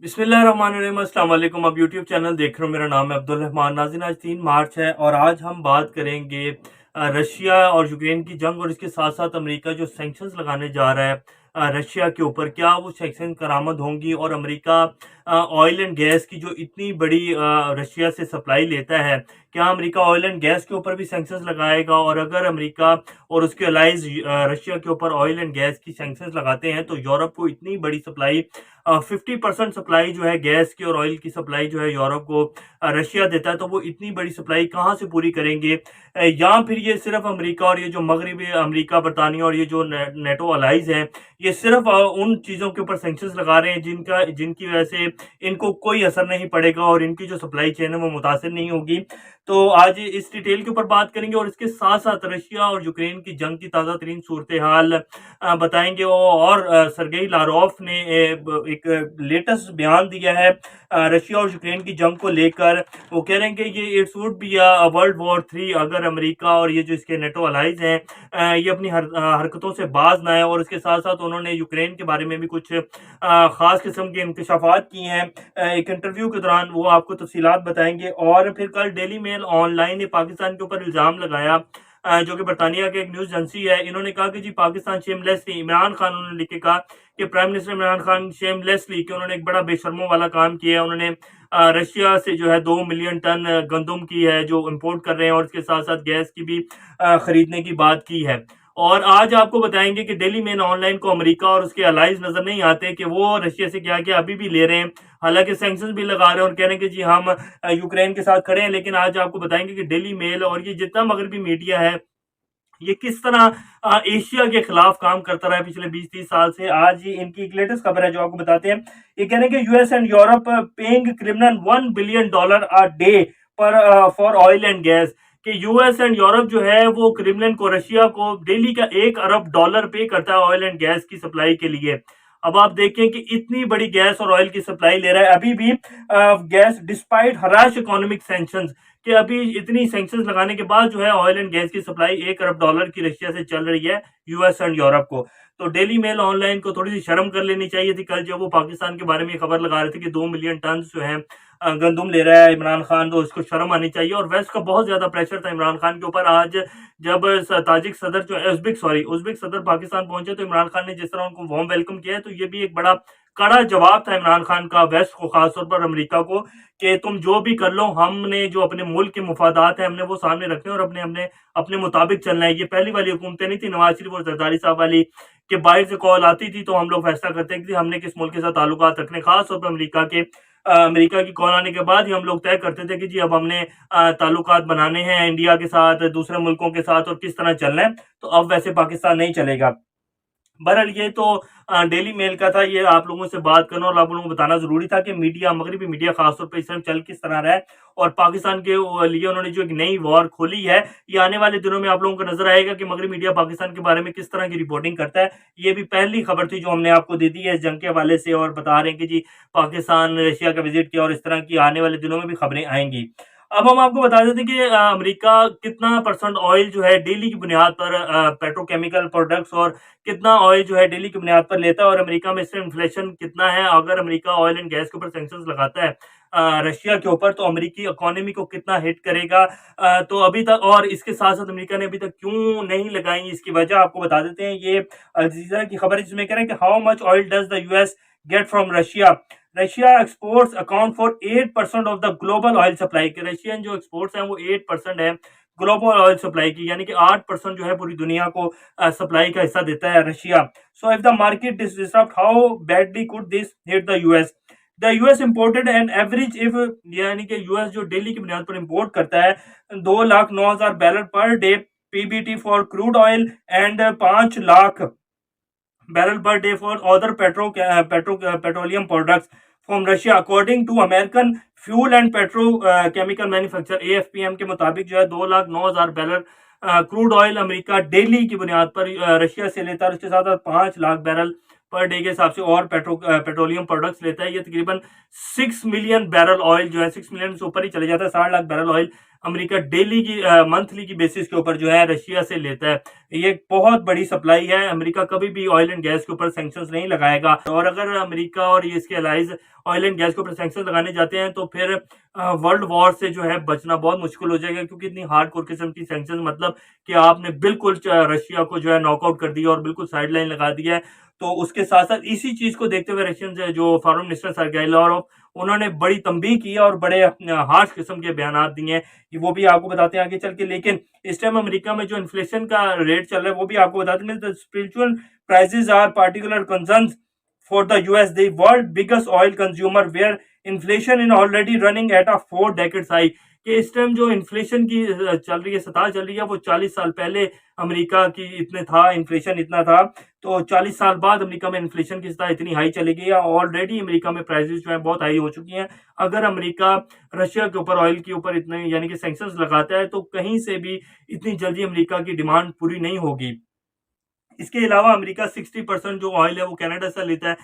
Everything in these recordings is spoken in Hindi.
बिस्मिल्लाहिर्रहमानिर्रहीम, अस्सलाम वालेकुम। आप यूट्यूब चैनल देख रहे हो, मेरा नाम है अब्दुल रहमान। नाज़रीन, आज 3 मार्च है और आज हम बात करेंगे रशिया और यूक्रेन की जंग और इसके साथ साथ अमेरिका जो सैंक्शंस लगाने जा रहा है रशिया के ऊपर, क्या वो सैंक्शन करामद होंगी? और अमेरिका ऑयल एंड गैस की जो इतनी बड़ी रशिया से सप्लाई लेता है, क्या अमेरिका ऑयल एंड गैस के ऊपर भी सैंक्शंस लगाएगा? और अगर अमेरिका और उसके अलाइज रशिया के ऊपर ऑयल एंड गैस की सैंक्शंस लगाते हैं तो यूरोप को इतनी बड़ी सप्लाई 50% सप्लाई जो है गैस की और ऑयल की सप्लाई जो है यूरोप को रशिया देता है, तो वो इतनी बड़ी सप्लाई कहाँ से पूरी करेंगे? या फिर ये सिर्फ अमेरिका और ये जो मगरबी अमेरिका, बरतानिया और ये जो नेटो अलाइज हैं, ये सिर्फ उन चीज़ों के ऊपर सैंक्शंस लगा रहे हैं जिनकी वजह से इनको कोई असर नहीं पड़ेगा और इनकी जो सप्लाई चेन है वो मुतासिर नहीं होगी। तो आज इस डिटेल के ऊपर बात करेंगे और इसके साथ साथ रशिया और यूक्रेन की जंग की ताज़ा तरीन सूरत हाल बताएंगे। और सरगेई लारोफ ने एक लेटेस्ट बयान दिया है रशिया और यूक्रेन की जंग को लेकर। वो कह रहे हैं कि ये it's would be world war 3 अगर अमेरिका और ये जो इसके नेटो अलाइज हैं ये अपनी हरकतों से बाज ना आए। और इसके साथ साथ उन्होंने यूक्रेन के बारे में भी कुछ खास किस्म के इंकशाफात किए हैं एक इंटरव्यू के दौरान, वो आपको तफसीलात बताएंगे। और फिर कल डेली मेल ऑनलाइन ने पाकिस्तान के ऊपर इल्ज़ाम लगाया, जो कि बरतानिया के एक न्यूज़ एजेंसी है। इन्होंने कहा कि जी पाकिस्तान शेमलेसली, इमरान खान उन्होंने लिख के कहा कि prime minister Imran Khan shamelessly, कि उन्होंने एक बड़ा बेशर्मों वाला काम किया है। उन्होंने रशिया से जो है 2 मिलियन टन गंदम की है जो इंपोर्ट कर रहे हैं और इसके साथ साथ गैस की भी खरीदने की बात की है। और आज आपको बताएंगे कि डेली मेल ऑनलाइन को अमेरिका और उसके अलाइज नजर नहीं आते कि वो रशिया से क्या क्या अभी भी ले रहे हैं, हालांकि सैंक्शंस भी लगा रहे हैं और कह रहे हैं कि जी हम यूक्रेन के साथ खड़े हैं। लेकिन आज आपको बताएंगे कि डेली मेल और ये जितना मगरबी मीडिया है ये किस तरह एशिया के खिलाफ काम करता रहा है पिछले 20-30 साल से। आज ये इनकी एक लेटेस्ट खबर है जो आपको बताते हैं। ये कह रहे हैं कि US and Europe paying criminal $1 billion a day पर फॉर ऑयल एंड गैस, कि यूएस एंड यूरोप जो है वो क्रिमिनल को, रशिया को डेली का $1 अरब पे करता है ऑयल एंड गैस की सप्लाई के लिए। अब आप देखें कि इतनी बड़ी गैस और ऑयल की सप्लाई ले रहा है अभी भी गैस, डिस्पाइट हराश इकोनॉमिक सैंक्शंस, कि अभी इतनी सैंक्शंस लगाने के बाद जो है ऑयल एंड गैस की सप्लाई $1 अरब की रशिया से चल रही है यूएस एंड यूरोप को। तो डेली मेल ऑनलाइन को थोड़ी सी शर्म कर लेनी चाहिए थी कल जब वो पाकिस्तान के बारे में खबर लगा रहे थे कि 2 मिलियन टन जो है गंदम ले रहा है इमरान खान, तो इसको शर्म आनी चाहिए। और वेस्ट का बहुत ज्यादा प्रेशर था इमरान खान के ऊपर। आज जब ताजिक सदर जो है, उज्बिक सदर पाकिस्तान पहुंचे तो इमरान खान ने जिस तरह उनको वार्म वेलकम किया है, तो ये भी एक बड़ा कड़ा जवाब था इमरान खान का वेस्ट को, खासतौर पर अमेरिका को, कि तुम जो भी कर लो, हमने जो अपने मुल्क के मुफादात है हमने वो सामने रखने और अपने अपने अपने मुताबिक चलना है। ये पहली वाली हुकूमतें नहीं थी नवाज शरीफ और जरदारी साहब वाली, कि बाहर से कॉल आती थी तो हम लोग फैसला करते कि हमने किस मुल्क के साथ ताल्लुकात रखने, खासतौर पर अमेरिका के। अमेरिका की कॉल आने के बाद ही हम लोग तय करते थे कि जी अब हमने ताल्लुकात बनाने हैं इंडिया के साथ, दूसरे मुल्कों के साथ, और किस तरह चलना है। तो अब वैसे पाकिस्तान नहीं चलेगा। बहरहाल ये तो डेली मेल का था, ये आप लोगों से बात करना और आप लोगों को बताना जरूरी था कि मीडिया, मगरबी मीडिया खासतौर पर इस टाइम चल किस तरह रहा है और पाकिस्तान के लिए उन्होंने जो एक नई वॉर खोली है। ये आने वाले दिनों में आप लोगों को नजर आएगा कि मगरबी मीडिया पाकिस्तान के बारे में किस तरह की रिपोर्टिंग करता है। ये भी पहली खबर थी जो हमने आपको दे दी है इस जंग के हवाले से, और बता रहे हैं कि जी पाकिस्तान रशिया का विजिट किया और इस तरह की आने वाले दिनों में भी खबरें आएंगी। अब हम आपको बता देते हैं कि अमेरिका कितना परसेंट ऑयल जो है डेली की बुनियाद पर पेट्रोकेमिकल प्रोडक्ट्स और कितना ऑयल जो है डेली की बुनियाद पर लेता है, और अमेरिका में इससे इन्फ्लेशन कितना है। अगर अमेरिका ऑयल एंड गैस के ऊपर सैंक्शंस लगाता है रशिया के ऊपर, तो अमेरिकी इकोनॉमी को कितना हिट करेगा। तो अभी तक, और इसके साथ साथ अमेरिका ने अभी तक क्यों नहीं लगाई, इसकी वजह आपको बता देते हैं। ये अल जज़ीरा की खबर है जिसमें कह रहे हैं कि how much oil does the US get from Russia. Russia exports account for 8% of the global oil supply, के रशियन जो एक्सपोर्ट्स हैं वो 8% है ग्लोबल ऑयल सप्लाई की, यानी कि 8% जो है पूरी दुनिया को सप्लाई का हिस्सा देता है Russia. So if the market disrupt, how badly could this hit the US. The US imported an average if, यानी कि यूएस जो डेली की बुनियाद पर इम्पोर्ट करता है 2,09,000 barrel per day PBT for crude oil and 5 lakh barrel per day for other petroleum products from Russia, according to American Fuel and Petrochemical Manufacturer AFPM के मुताबिक जो है 2,09,000 barrel crude oil America daily की बुनियाद पर रशिया से लेता है। उसके साथ साथ 5 लाख बैरल पर डे के हिसाब से और पेट्रोलियम प्रोडक्ट्स लेता है। ये तकरीबन 6 मिलियन बैरल ऑयल जो है, 6 मिलियन से ऊपर ही चले जाता है, 60 lakh barrel oil America daily की मंथली की बेसिस के ऊपर जो है रशिया से लेता है। ये एक बहुत बड़ी सप्लाई है। अमेरिका कभी भी ऑयल एंड गैस के ऊपर सैंक्शंस नहीं लगाएगा, और अगर अमेरिका और ये इसके एलाइज ऑयल एंड गैस के ऊपर सैंक्शंस लगाने जाते हैं तो फिर वर्ल्ड वॉर से जो है बचना बहुत मुश्किल हो जाएगा, क्योंकि इतनी हार्डकोर किस्म की सैंक्शंस मतलब कि आपने बिल्कुल रशिया को जो है नॉकआउट कर दिया और बिल्कुल साइडलाइन लगा दिया है। तो उसके साथ-साथ इसी चीज़ को देखते हुए रशियन जो फॉरेन मिनिस्टर सर्गेई लाव्रोव, उन्होंने बड़ी तंबीह की है और बड़े हार्श किस्म के बयानात दिए हैं, कि वो भी आपको बताते हैं आगे चल के। लेकिन इस टाइम अमेरिका में जो इन्फ्लेशन का रेट चल रहा है वो भी आपको बताते हैं। The spiritual prices are particular concerns for the US, the world biggest oil consumer, where inflation is already running at a 4 decades high। कि इस टाइम जो इन्फ्लेशन की चल रही है, सतह चल रही है, वो 40 साल पहले अमेरिका की इतने था, इन्फ्लेशन इतना था, तो 40 साल बाद अमेरिका में इन्फ्लेशन की सतह इतनी हाई चली गई है। ऑलरेडी अमेरिका में प्राइसेस जो है बहुत हाई हो चुकी हैं। अगर अमेरिका रशिया के ऊपर, ऑयल के ऊपर इतने यानी कि सैंक्शंस लगाता है, तो कहीं से भी इतनी जल्दी अमेरिका की डिमांड पूरी नहीं होगी। इसके अलावा अमेरिका 60% जो ऑयल है वो कनाडा से लेता है,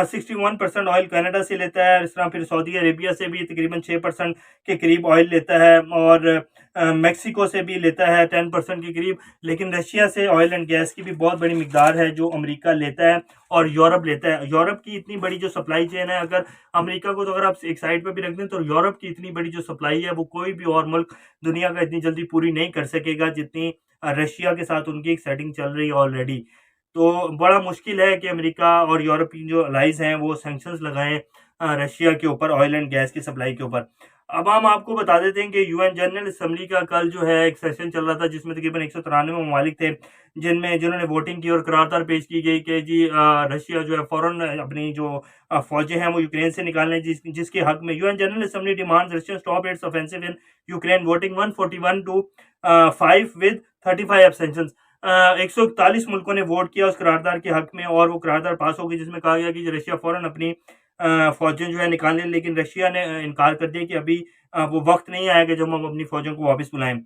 61% ऑयल कनाडा से लेता है। इस तरह फिर सऊदी अरेबिया से भी तकरीबन 6% के करीब ऑयल लेता है, और मेक्सिको से भी लेता है 10% के करीब। लेकिन रशिया से ऑयल एंड गैस की भी बहुत बड़ी मिकदार है जो अमेरिका लेता है और यूरोप लेता है। यूरोप की इतनी बड़ी जो सप्लाई चेन है, अगर अमेरिका को तो अगर आप एक साइड पे भी रख दें, तो यूरोप की इतनी बड़ी जो सप्लाई है वो कोई भी और मुल्क दुनिया का इतनी जल्दी पूरी नहीं कर सकेगा, जितनी रशिया के साथ उनकी एक सेटिंग चल रही है ऑलरेडी। तो बड़ा मुश्किल है कि अमेरिका और यूरोपियन जो अलाइज हैं वो सैंक्शंस लगाएं रशिया के ऊपर, ऑयल एंड गैस की सप्लाई के ऊपर। अब हम आपको बता देते हैं कि यूएन जनरल असेंबली का कल जो है एक सेशन चल रहा था, जिसमें तकरीबन 193 ममालिक थे जिन्होंने वोटिंग की और करारदाद पेश की गई कि जी रशिया जो है फौरन अपनी जो फौजें हैं वो यूक्रेन से निकालने, जिसके हक में UN general assembly demands Russia stop it's offensive in Ukraine, voting 141 to 5 with 35 एब्सेंशंस। 141 मुल्कों ने वोट किया उस करारदाद के हक में, और वो करारदाद पास हो गई, जिसमें कहा गया कि रशिया फौरन अपनी फौजें जो है निकाल लें। लेकिन रशिया ने इनकार कर दिया कि अभी वो वक्त नहीं आएगा जब हम अपनी फौजों को वापस बुलाएं।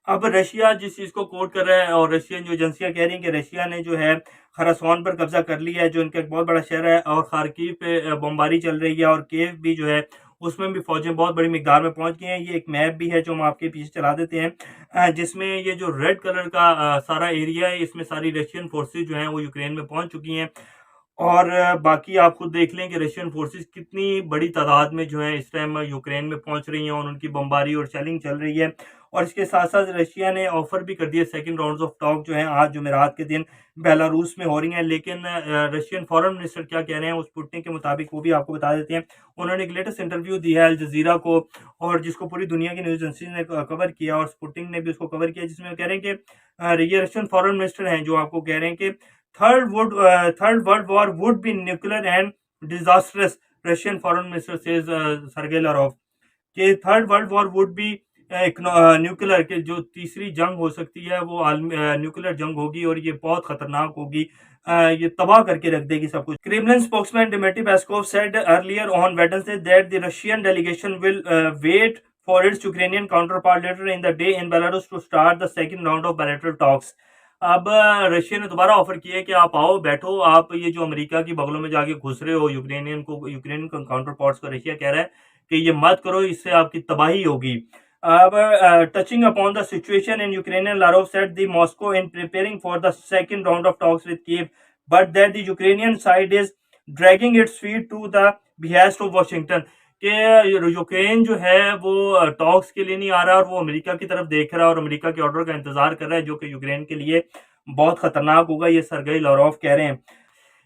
अब रशिया जिस चीज़ को कोट कर रहा है, और रशियन जो एजेंसियां कह रही हैं कि रशिया ने जो है खरसोन पर कब्जा कर लिया है, जो इनका एक बहुत बड़ा शहर है, और खार्किव पे बमबारी चल रही है, और कीव भी जो है उसमें भी फौजें बहुत बड़ी मिकदार में पहुंच गई हैं। ये एक मैप भी है जो हम आपके पीछे चला देते हैं, जिसमें ये जो रेड कलर का सारा एरिया है, इसमें सारी रशियन फोर्सेज जो हैं वो यूक्रेन में पहुंच चुकी हैं। और बाकी आप खुद देख लें कि रशियन फोर्सेस कितनी बड़ी तादाद में जो है इस टाइम यूक्रेन में पहुंच रही हैं, और उनकी बमबारी और शेलिंग चल रही है। और इसके साथ साथ रशिया ने ऑफर भी कर दिया सेकंड राउंड्स ऑफ टॉक जो है आज जुमेरात के दिन बेलारूस में हो रही हैं। लेकिन रशियन फॉरेन मिनिस्टर क्या कह रहे हैं उस स्पुतनिक के मुताबिक, वो भी आपको बता देते हैं। उन्होंने एक लेटेस्ट इंटरव्यू दिया है अल जजीरा को, और जिसको पूरी दुनिया की न्यूज एजेंसी ने कवर किया, और स्पुतनिक ने भी उसको कवर किया, जिसमें वो कह रहे हैं कि ये रशियन फॉरेन मिनिस्टर हैं जो आपको कह रहे हैं कि third world war would be nuclear and disastrous. Russian foreign minister says Sergei Lavrov कि third world war would be nuclear, के जो तीसरी जंग हो सकती है वो न्यूक्लियर जंग होगी, और ये बहुत खतरनाक होगी, ये तबाह करके रख देगी सब कुछ। Kremlin spokesman Dmitry Peskov said earlier on Wednesday that the Russian delegation will wait for its Ukrainian counterpart later in the day in Belarus to start the second round of bilateral talks। अब रशिया ने दोबारा ऑफर किया है कि आप आओ, बैठो, आप ये जो अमेरिका की बगलों में जाके घुस रहे हो, यूक्रेनियन काउंटर पार्ट्स को रशिया कह रहा है कि ये मत करो, इससे आपकी तबाही होगी। अब touching upon the situation in Ukrainian, Lavrov said the Moscow in preparing for the second round of talks with Kyiv, but that the Ukrainian side is dragging its feet to the behest of Washington, कि यूक्रेन जो है वो टॉक्स के लिए नहीं आ रहा, और वो अमेरिका की तरफ देख रहा है और अमेरिका के ऑर्डर का इंतजार कर रहा है, जो कि यूक्रेन के लिए बहुत खतरनाक होगा, ये सर्गेई लाव्रोव कह रहे हैं।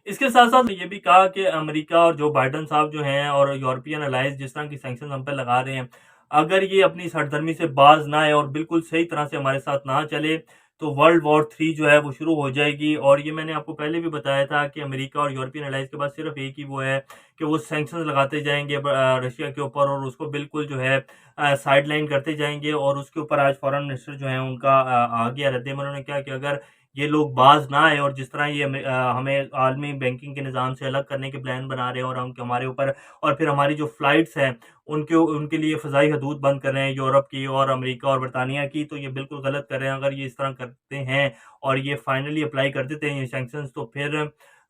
इसके साथ साथ ये भी कहा कि अमेरिका और जो बाइडन साहब जो हैं और यूरोपियन अलाइज जिस तरह की सैंक्शन हम पे लगा रहे हैं, अगर ये अपनी सरगर्मी से बाज ना आए और बिल्कुल सही तरह से हमारे साथ ना चले, तो वर्ल्ड वॉर 3 जो है वो शुरू हो जाएगी। और ये मैंने आपको पहले भी बताया था कि अमेरिका और यूरोपियन अलाइज के पास सिर्फ एक ही वो है कि वो सैंक्शंस लगाते जाएंगे रशिया के ऊपर, और उसको बिल्कुल जो है साइड लाइन करते जाएंगे। और उसके ऊपर आज फॉरेन मिनिस्टर जो है उनका आ गया रद्द-ए-अमल, उन्होंने क्या कि अगर ये लोग बाज ना आए, और जिस तरह ये हमें आलमी बैंकिंग के निज़ाम से अलग करने के प्लान बना रहे हैं, और हम हमारे ऊपर, और फिर हमारी जो फ्लाइट्स हैं उनके लिए फ़ज़ाई हदूद बंद कर रहे हैं यूरोप की और अमेरिका और बरतानिया की, तो ये बिल्कुल गलत कर रहे हैं। अगर ये इस तरह करते हैं और ये फाइनली अप्लाई कर देते हैं ये सैंक्शंस, तो फिर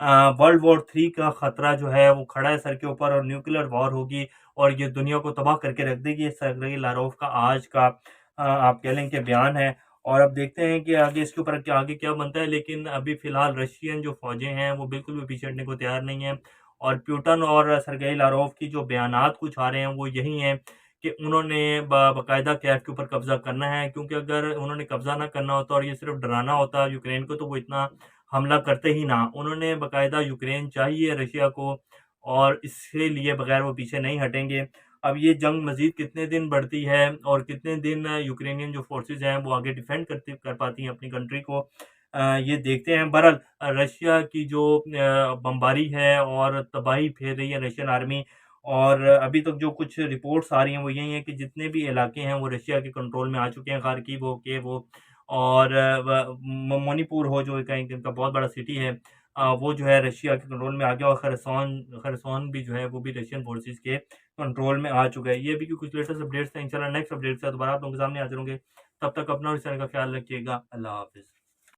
वर्ल्ड वॉर 3 का खतरा जो है वो खड़ा है सर के ऊपर और न्यूक्लियर वॉर होगी और ये दुनिया को तबाह करके रख देगी। ये सर्गेई लारोव का आज का आप कह लें कि बयान है और अब देखते हैं कि आगे इसके ऊपर क्या आगे क्या बनता है। लेकिन अभी फ़िलहाल रशियन जो फ़ौजें हैं वो बिल्कुल भी पीछे हटने को तैयार नहीं हैं और प्यूटन और सर्गेई लारोव की जो बयानात कुछ आ रहे हैं वो यही हैं कि उन्होंने बाकायदा कीव के ऊपर कब्ज़ा करना है, क्योंकि अगर उन्होंने कब्ज़ा ना करना होता और ये सिर्फ़ डराना होता यूक्रेन को तो वो इतना हमला करते ही ना। उन्होंने बाकायदा यूक्रेन चाहिए रशिया को और इसके लिए बगैर वो पीछे नहीं हटेंगे। अब ये जंग मज़ीद कितने दिन बढ़ती है और कितने दिन यूक्रेनियन जो फ़ोर्सेज़ हैं वो आगे डिफेंड कर पाती हैं अपनी कंट्री को, ये देखते हैं। बहरहाल रशिया की जो बमबारी है और तबाही फेर रही है रशियन आर्मी और अभी तक जो कुछ रिपोर्ट्स आ रही हैं वो यही है कि जितने भी इलाके हैं वो रशिया के कंट्रोल में आ चुके हैं, खार्किव हो, कीव हो और मणिपुर हो जो कहीं इनका बहुत बड़ा सिटी है, वो जो है रशिया के कंट्रोल में आ गया और खरसोन भी जो है वो भी रशियन फोर्सेस के कंट्रोल में आ चुका है। ये भी कुछ लेटेस्ट अपडेट्स हैं। इंशाल्लाह नेक्स्ट अपडेट से दोबारा आप लोगों के सामने हाजिर होंगे। तब तक अपना और इस चैनल का ख्याल रखिएगा। अल्लाह हाफ़िज़।